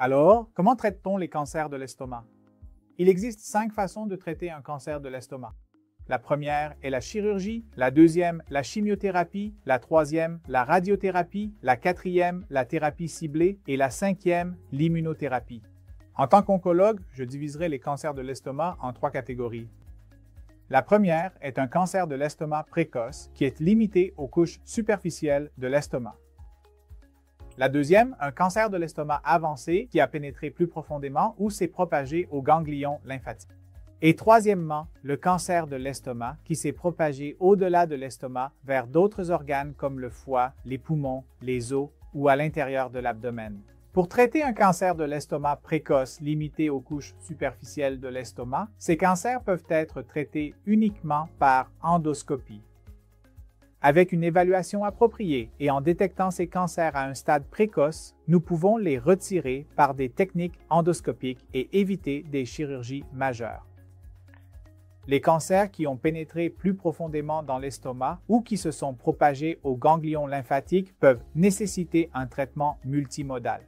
Alors, comment traite-t-on les cancers de l'estomac? Il existe 5 façons de traiter un cancer de l'estomac. La première est la chirurgie, la deuxième, la chimiothérapie, la troisième, la radiothérapie, la quatrième, la thérapie ciblée et la cinquième, l'immunothérapie. En tant qu'oncologue, je diviserai les cancers de l'estomac en 3 catégories. La première est un cancer de l'estomac précoce qui est limité aux couches superficielles de l'estomac. La deuxième, un cancer de l'estomac avancé qui a pénétré plus profondément ou s'est propagé aux ganglions lymphatiques. Et troisièmement, le cancer de l'estomac qui s'est propagé au-delà de l'estomac vers d'autres organes comme le foie, les poumons, les os ou à l'intérieur de l'abdomen. Pour traiter un cancer de l'estomac précoce limité aux couches superficielles de l'estomac, ces cancers peuvent être traités uniquement par endoscopie. Avec une évaluation appropriée et en détectant ces cancers à un stade précoce, nous pouvons les retirer par des techniques endoscopiques et éviter des chirurgies majeures. Les cancers qui ont pénétré plus profondément dans l'estomac ou qui se sont propagés aux ganglions lymphatiques peuvent nécessiter un traitement multimodal.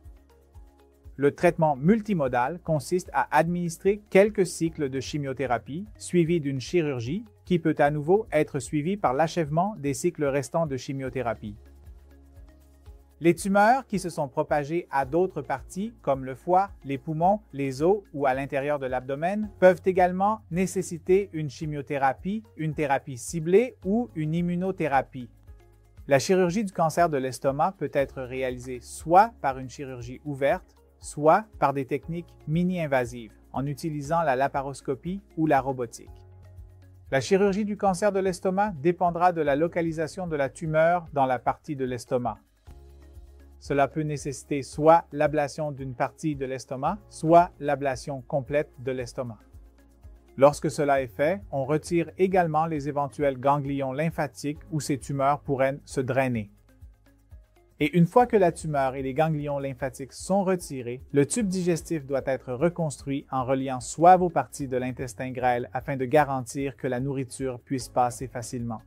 Le traitement multimodal consiste à administrer quelques cycles de chimiothérapie suivis d'une chirurgie qui peut à nouveau être suivie par l'achèvement des cycles restants de chimiothérapie. Les tumeurs qui se sont propagées à d'autres parties, comme le foie, les poumons, les os ou à l'intérieur de l'abdomen, peuvent également nécessiter une chimiothérapie, une thérapie ciblée ou une immunothérapie. La chirurgie du cancer de l'estomac peut être réalisée soit par une chirurgie ouverte, soit par des techniques mini-invasives, en utilisant la laparoscopie ou la robotique. La chirurgie du cancer de l'estomac dépendra de la localisation de la tumeur dans la partie de l'estomac. Cela peut nécessiter soit l'ablation d'une partie de l'estomac, soit l'ablation complète de l'estomac. Lorsque cela est fait, on retire également les éventuels ganglions lymphatiques où ces tumeurs pourraient se drainer. Et une fois que la tumeur et les ganglions lymphatiques sont retirés, le tube digestif doit être reconstruit en reliant soit vos parties de l'intestin grêle afin de garantir que la nourriture puisse passer facilement.